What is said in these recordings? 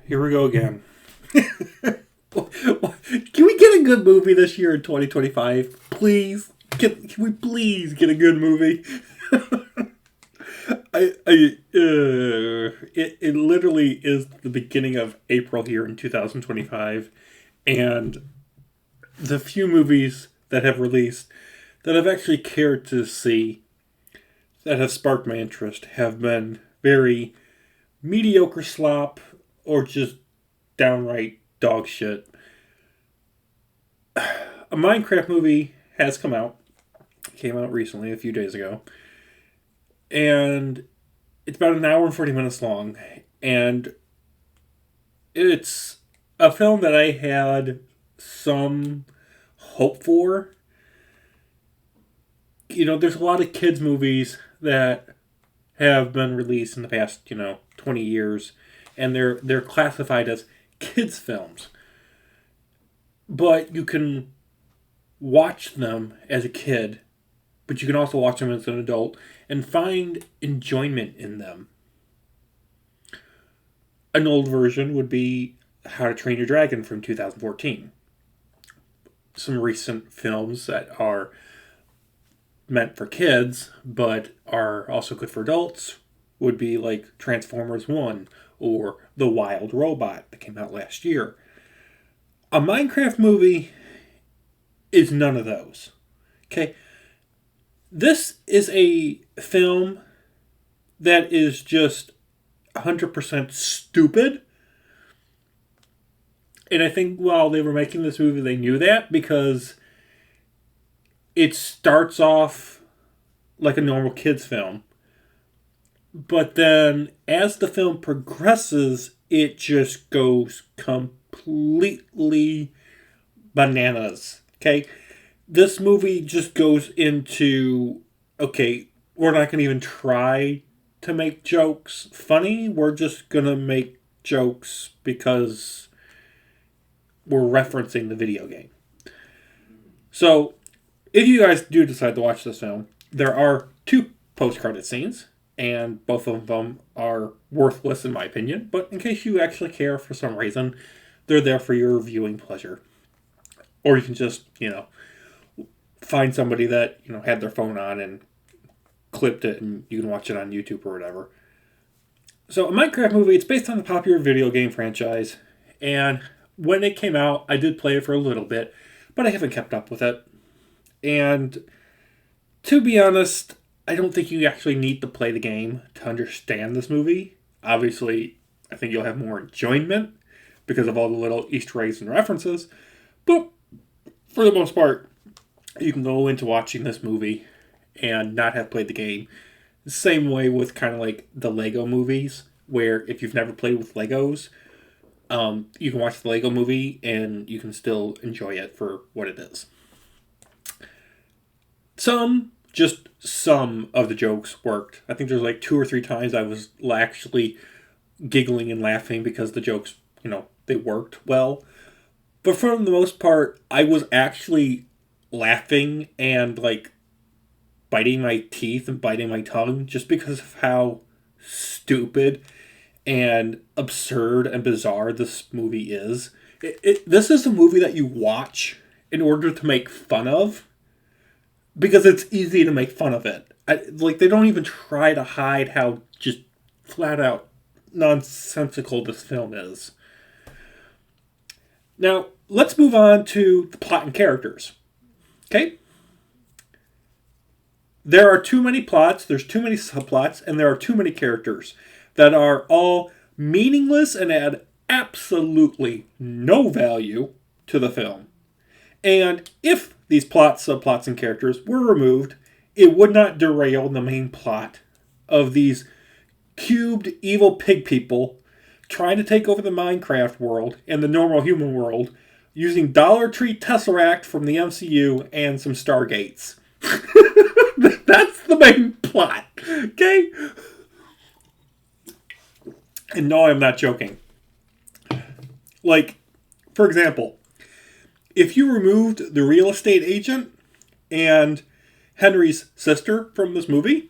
Here we go again. Can we get a good movie this year in 2025? Please? Can we please get a good movie? It literally is the beginning of April here in 2025, and the few movies that have released that I've actually cared to see that have sparked my interest have been very mediocre slop or just downright dog shit. A Minecraft movie has come out. It came out recently, a few days ago. And it's about an hour and 40 minutes long. And it's a film that I had some hope for. You know, there's a lot of kids' movies that have been released in the past, 20 years. And they're classified as kids' films. But you can watch them as a kid, but you can also watch them as an adult and find enjoyment in them. An old version would be How to Train Your Dragon from 2014. Some recent films that are meant for kids, but are also good for adults, would be like Transformers 1 or The Wild Robot that came out last year. A Minecraft movie is none of those. Okay? This is a film that is just 100% stupid. And I think while they were making this movie, they knew that because it starts off like a normal kids' film. But then as the film progresses, it just goes completely bananas. Okay? This movie just goes into, okay, we're not going to even try to make jokes funny. We're just going to make jokes because we're referencing the video game. So, if you guys do decide to watch this film, there are 2 post-credit scenes, and both of them are worthless in my opinion, but in case you actually care for some reason, they're there for your viewing pleasure. Or you can just, find somebody that, had their phone on and clipped it and you can watch it on YouTube or whatever. So, a Minecraft movie, it's based on the popular video game franchise, and when it came out, I did play it for a little bit, but I haven't kept up with it. And to be honest, I don't think you actually need to play the game to understand this movie. Obviously, I think you'll have more enjoyment because of all the little Easter eggs and references. But for the most part, you can go into watching this movie and not have played the game. The same way with kind of like the Lego movies, where if you've never played with Legos, you can watch the Lego movie and you can still enjoy it for what it is. Just some of the jokes worked. I think there's like 2 or 3 times I was actually giggling and laughing because the jokes, they worked well. But for the most part, I was actually laughing and like biting my teeth and biting my tongue just because of how stupid and absurd and bizarre this movie is. This is a movie that you watch in order to make fun of because it's easy to make fun of it. They don't even try to hide how just flat out nonsensical this film is. Now, let's move on to the plot and characters. Okay? There are too many plots, there's too many subplots, and there are too many characters that are all meaningless and add absolutely no value to the film. And if these plots, subplots, and characters were removed, it would not derail the main plot of these cubed evil pig people trying to take over the Minecraft world and the normal human world using Dollar Tree Tesseract from the MCU and some Stargates. That's the main plot. Okay? And no, I'm not joking. Like, for example, if you removed the real estate agent and Henry's sister from this movie,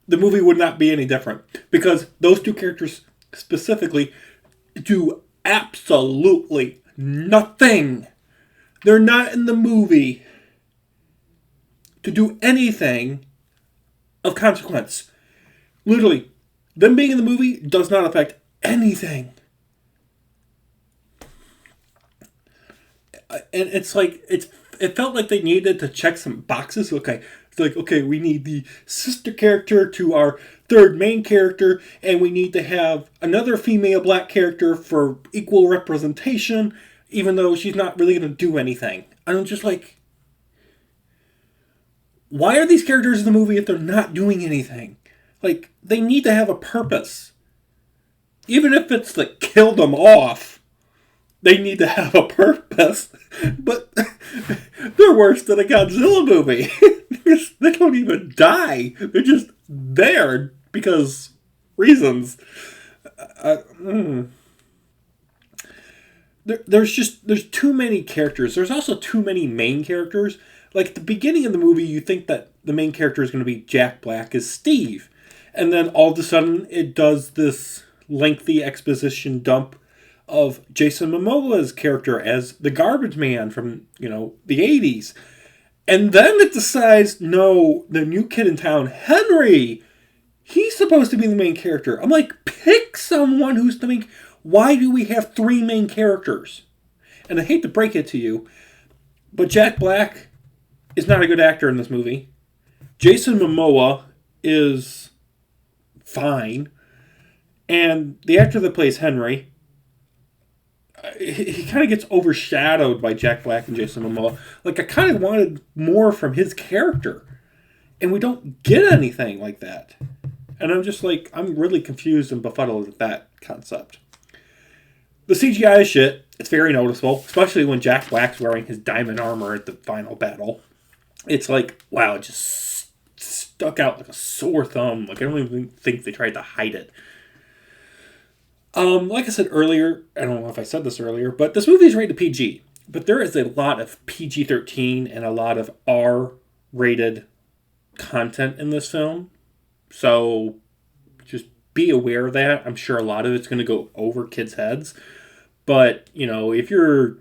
the movie would not be any different. Because those 2 characters specifically do absolutely nothing. They're not in the movie to do anything of consequence. Literally, them being in the movie does not affect anything. And it's like it felt like they needed to check some boxes. Okay, it's like, okay, we need the sister character to our third main character, and we need to have another female black character for equal representation, even though she's not really going to do anything. And I'm just like, why are these characters in the movie if they're not doing anything? Like, they need to have a purpose. Even if it's to kill them off, they need to have a purpose. But they're worse than a Godzilla movie. They don't even die. They're just there because reasons. There's too many characters. There's also too many main characters. Like, at the beginning of the movie, you think that the main character is going to be Jack Black as Steve. And then all of a sudden, it does this lengthy exposition dump of Jason Momoa's character as the garbage man from, the 80s. And then it decides, no, the new kid in town, Henry, he's supposed to be the main character. I'm like, pick someone who's the main... Why do we have three main characters? And I hate to break it to you, but Jack Black is not a good actor in this movie. Jason Momoa is fine. And the actor that plays Henry, he kind of gets overshadowed by Jack Black and Jason Momoa. Like, I kind of wanted more from his character. And we don't get anything like that. And I'm just like, I'm really confused and befuddled at that concept. The CGI is shit. It's very noticeable, especially when Jack Black's wearing his diamond armor at the final battle. It's like, wow, it just stuck out like a sore thumb. Like, I don't even think they tried to hide it. Like I said earlier, I don't know if I said this earlier, but this movie is rated PG. But there is a lot of PG-13 and a lot of R-rated content in this film. So just be aware of that. I'm sure a lot of it's going to go over kids' heads. But, if you're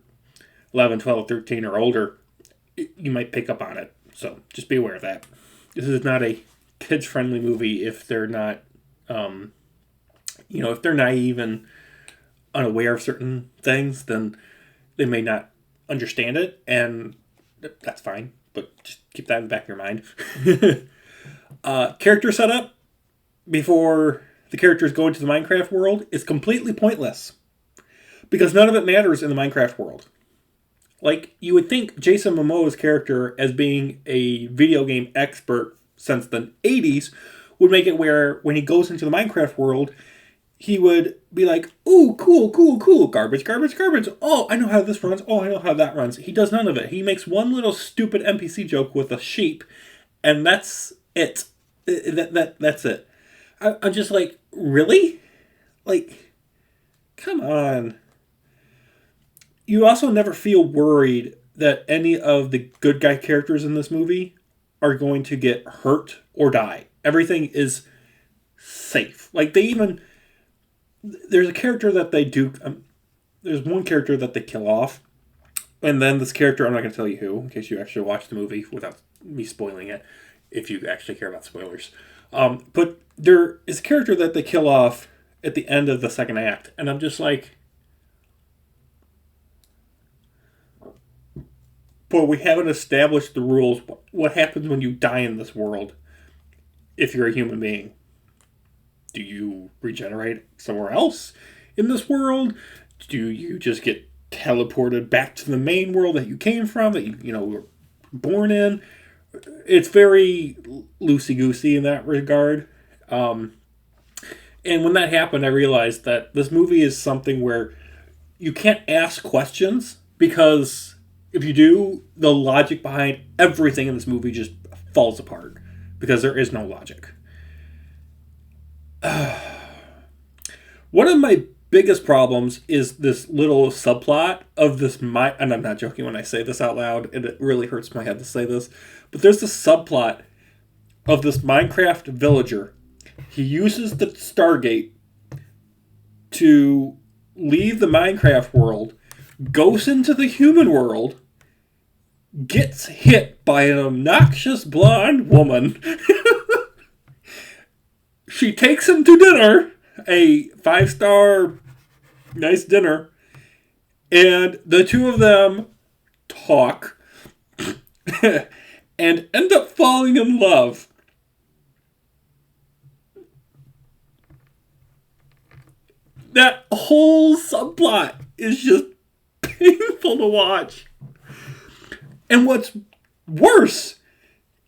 11, 12, 13 or older, you might pick up on it. So just be aware of that. This is not a kids-friendly movie if they're not... if they're naive and unaware of certain things, then they may not understand it, and that's fine. But just keep that in the back of your mind. Character setup before the characters go into the Minecraft world is completely pointless. Because none of it matters in the Minecraft world. Like, you would think Jason Momoa's character, as being a video game expert since the 80s, would make it where when he goes into the Minecraft world, he would be like, ooh, cool, cool, cool, garbage, garbage, garbage. Oh, I know how this runs. Oh, I know how that runs. He does none of it. He makes one little stupid NPC joke with a sheep, and that's it. That's it. I'm just like, really? Like, come on. You also never feel worried that any of the good guy characters in this movie are going to get hurt or die. Everything is safe. Like, there's a character that they do... there's one character that they kill off. And then this character, I'm not going to tell you who, in case you actually watch the movie without me spoiling it, if you actually care about spoilers. But there is a character that they kill off at the end of the second act. And I'm just like... But we haven't established the rules. What happens when you die in this world if you're a human being? Do you regenerate somewhere else in this world? Do you just get teleported back to the main world that you came from, that you were born in? It's very loosey-goosey in that regard. And when that happened, I realized that this movie is something where you can't ask questions, because if you do, the logic behind everything in this movie just falls apart, because there is no logic. One of my biggest problems is this little subplot of this... and I'm not joking when I say this out loud, and it really hurts my head to say this, but there's this subplot of this Minecraft villager. He uses the Stargate to leave the Minecraft world, goes into the human world, gets hit by an obnoxious blonde woman. She takes him to dinner, a 5-star nice dinner, and the two of them talk and end up falling in love. That whole subplot is just painful to watch. And what's worse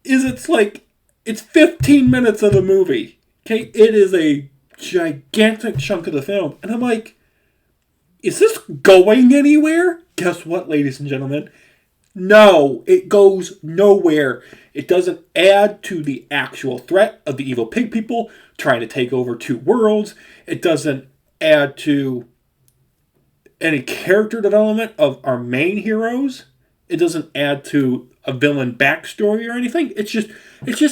is it's 15 minutes of the movie. Okay, it is a gigantic chunk of the film. And I'm like, is this going anywhere? Guess what, ladies and gentlemen? No, it goes nowhere. It doesn't add to the actual threat of the evil pig people trying to take over 2 worlds. It doesn't add to any character development of our main heroes. It doesn't add to a villain backstory or anything. It's just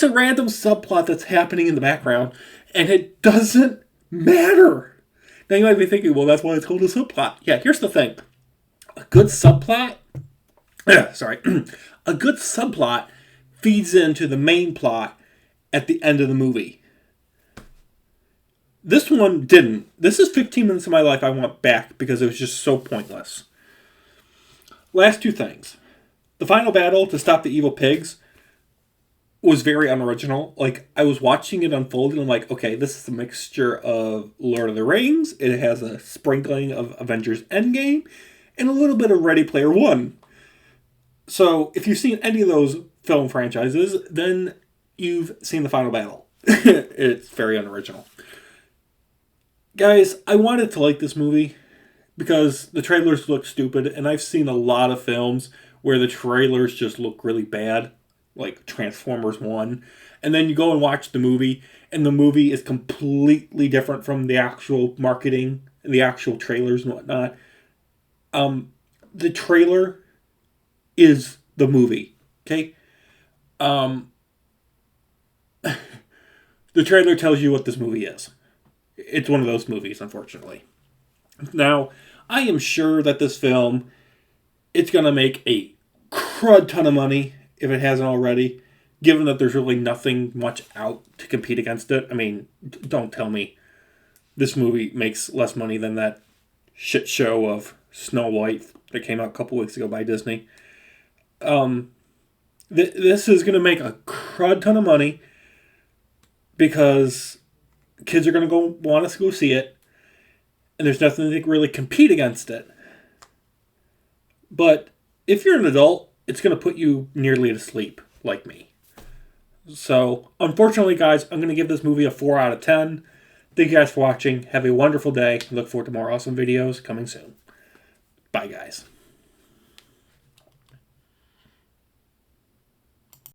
a random subplot that's happening in the background, and it doesn't matter. Now you might be thinking, well, that's why it's called a subplot. Yeah, here's the thing. A good subplot a good subplot feeds into the main plot at the end of the movie. This one didn't. This is 15 minutes of my life I want back because it was just so pointless. Last 2 things. The final battle to stop the evil pigs was very unoriginal. Like, I was watching it unfold and I'm like, okay, this is a mixture of Lord of the Rings. It has a sprinkling of Avengers Endgame and a little bit of Ready Player One. So, if you've seen any of those film franchises, then you've seen the final battle. It's very unoriginal. Guys, I wanted to like this movie because the trailers look stupid, and I've seen a lot of films where the trailers just look really bad, like Transformers 1, and then you go and watch the movie, and the movie is completely different from the actual marketing, the actual trailers and whatnot. The trailer is the movie, okay? The trailer tells you what this movie is. It's one of those movies, unfortunately. Now, I am sure that this film, it's going to make a crud ton of money if it hasn't already, given that there's really nothing much out to compete against it. I mean, don't tell me this movie makes less money than that shit show of Snow White that came out a couple weeks ago by Disney. This is going to make a crud ton of money because kids are going to want us to go see it, and there's nothing to really compete against it. But if you're an adult, it's going to put you nearly to sleep, like me. So, unfortunately, guys, I'm going to give this movie a 4 out of 10. Thank you guys for watching. Have a wonderful day. Look forward to more awesome videos coming soon. Bye, guys.